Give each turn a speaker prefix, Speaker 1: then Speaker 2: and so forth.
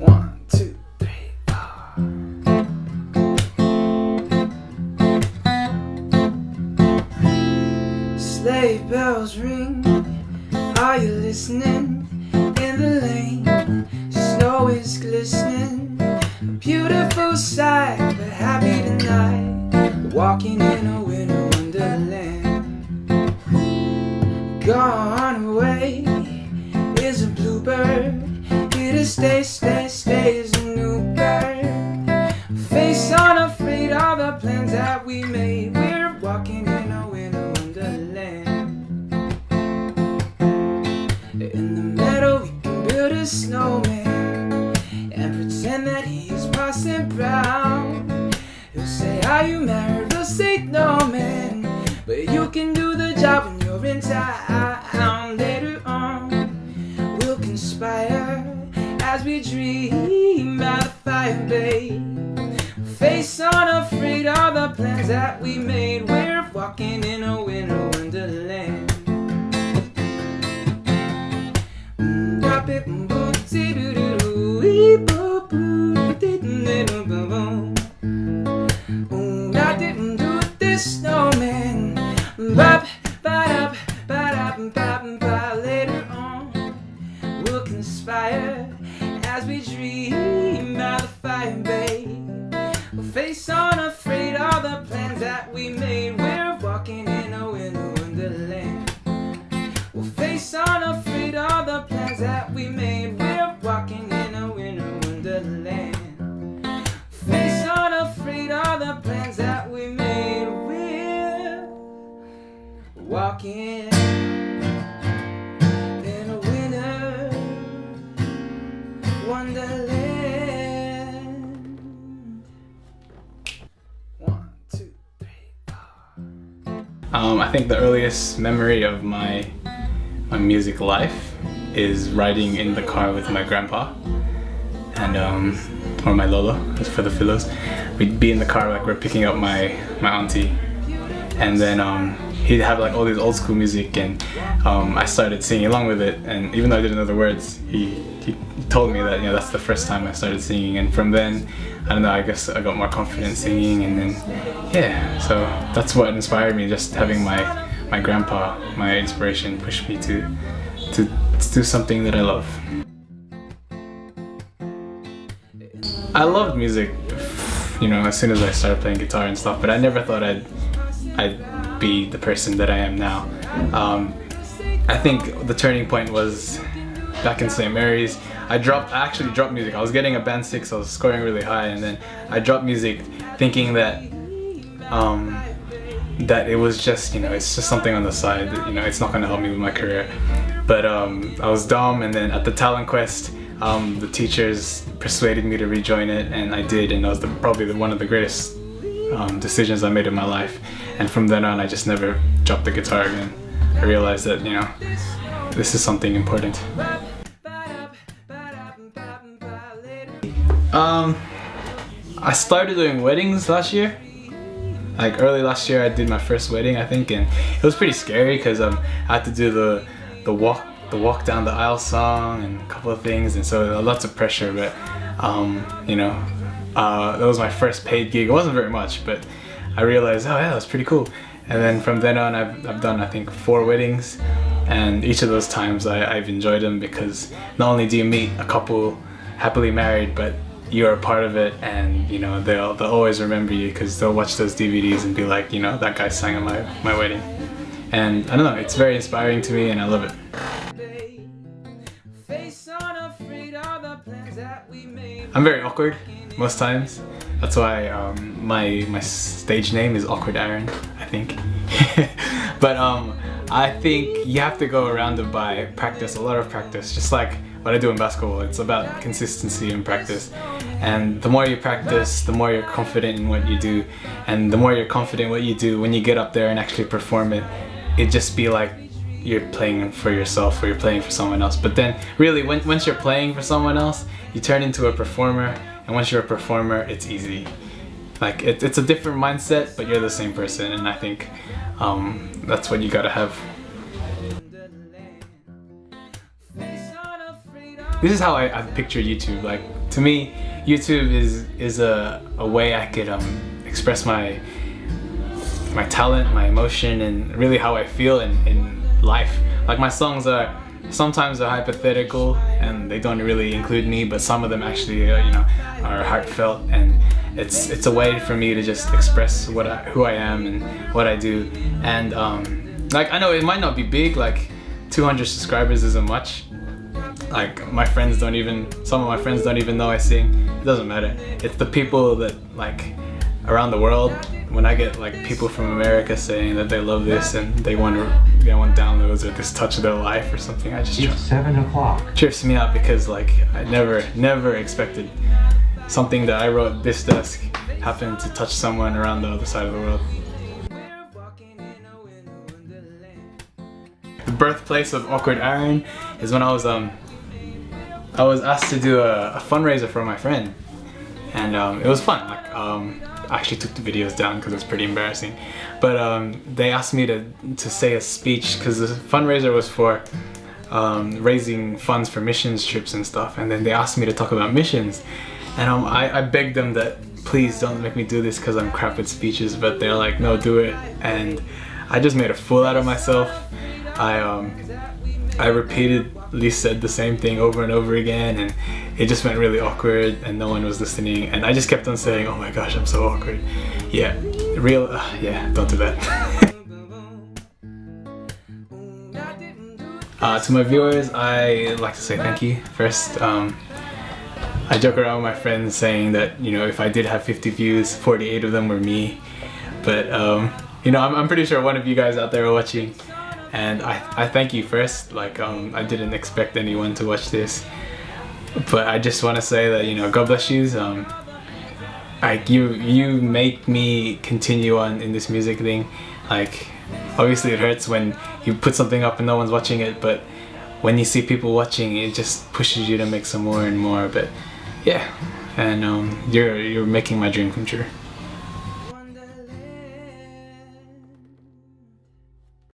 Speaker 1: 1, 2, 3, 4. Sleigh bells ring, are you listening? In the lane, snow is glistening. A beautiful sight, but happy tonight, walking in a winter wonderland. Gone away is a bluebird, here to stay, stay, stay is a new bird. Face unafraid, all the plans that we made, we're walking in a winter wonderland. In the meadow we can build a snowman and pretend that he's Parson Brown. He'll say, are you married? We'll say, no man, but you can do the job when you're in town. Later on we'll conspire as we dream by the fire, babe. Face unafraid, all the plans that we made, we're walking in a winter wonderland. This snowman, bop, ba-dop, ba-dop, ba-ba. Later on we'll conspire as we dream by the fire, babe. We'll face unafraid, all the plans that we made, we're walking in a winter wonderland. We'll face unafraid, all the plans that we made, we're walking in a winter wonderland. Face unafraid, all the plans that we made, we're walking in a winter wonderland. 1, 2, 3, 4.
Speaker 2: I think the earliest memory of my music life is riding in the car with my grandpa and or my lolo, as for the philos. We'd be in the car like we're picking up my auntie, and then he'd have like all these old school music, and I started singing along with it. And even though I didn't know the words, he told me that, you know, that's the first time I started singing. And from then, I don't know, I guess I got more confident singing, and then yeah, so that's what inspired me. Just having my grandpa, my inspiration, push me to do something that I love. I loved music, you know, as soon as I started playing guitar and stuff, but I never thought I'd be the person that I am now. I think the turning point was back in St. Mary's. I actually dropped music. I was getting a band 6, I was scoring really high, and then I dropped music thinking that that it was just, you know, it's just something on the side, that, you know, it's not going to help me with my career. But I was dumb, and then at the talent quest, the teachers persuaded me to rejoin it, and I did, and that was probably one of the greatest decisions I made in my life. And from then on, I just never dropped the guitar again. I realized that, you know, this is something important. I started doing weddings last year. Like early last year, I did my first wedding, I think, and it was pretty scary because I had to do the walk down the aisle song and a couple of things, and so lots of pressure. But you know, that was my first paid gig. It wasn't very much, but I realized, oh yeah, that's pretty cool. And then from then on, I've done, I think, 4 weddings, and each of those times I've enjoyed them, because not only do you meet a couple happily married, but you're a part of it, and you know, they'll always remember you, because they'll watch those DVDs and be like, you know, that guy sang at my wedding. And I don't know, it's very inspiring to me, and I love it. I'm very awkward most times. That's why my stage name is Awkward Aaron, I think. But I think you have to go around it by practice, a lot of practice, just like what I do in basketball. It's about consistency and practice. And the more you practice, the more you're confident in what you do. And the more you're confident in what you do, when you get up there and actually perform it, it just be like you're playing for yourself or you're playing for someone else. But then really, once you're playing for someone else, you turn into a performer. And once you're a performer, it's easy. Like it's a different mindset, but you're the same person. And I think that's what you gotta have. this is how I picture YouTube. Like, to me, YouTube is a way I could express my talent, my emotion, and really how I feel in life. Like, my songs are sometimes hypothetical and they don't really include me, but some of them actually are heartfelt, and it's a way for me to just express who I am and what I do. And like, I know it might not be big, like 200 subscribers isn't much. Like, some of my friends don't even know I sing. It doesn't matter. It's the people that, like, around the world, when I get like people from America saying that they love this and they want downloads or this touch their life or something, I just
Speaker 3: It's 7 o'clock.
Speaker 2: Cheers me up, because like I never expected something that I wrote this desk happened to touch someone around the other side of the world. The birthplace of Awkward Aaron is when I was asked to do a fundraiser for my friend, and it was fun. Like, I actually took the videos down because it was pretty embarrassing, but they asked me to say a speech because the fundraiser was for raising funds for missions trips and stuff, and then they asked me to talk about missions, and I begged them that please don't make me do this because I'm crap at speeches, but they're like, no, do it. And I just made a fool out of myself. I repeatedly said the same thing over and over again, and it just went really awkward and no one was listening, and I just kept on saying, oh my gosh, I'm so awkward. Yeah, don't do that. To my viewers, I like to say thank you. First, I joke around with my friends saying that, if I did have 50 views, 48 of them were me, but I'm pretty sure one of you guys out there are watching. And I thank you first. Like, I didn't expect anyone to watch this, but I just want to say that, God bless you. Like, you make me continue on in this music thing. Like, obviously it hurts when you put something up and no one's watching it, but when you see people watching, it just pushes you to make some more and more. But yeah, and you're making my dream come true.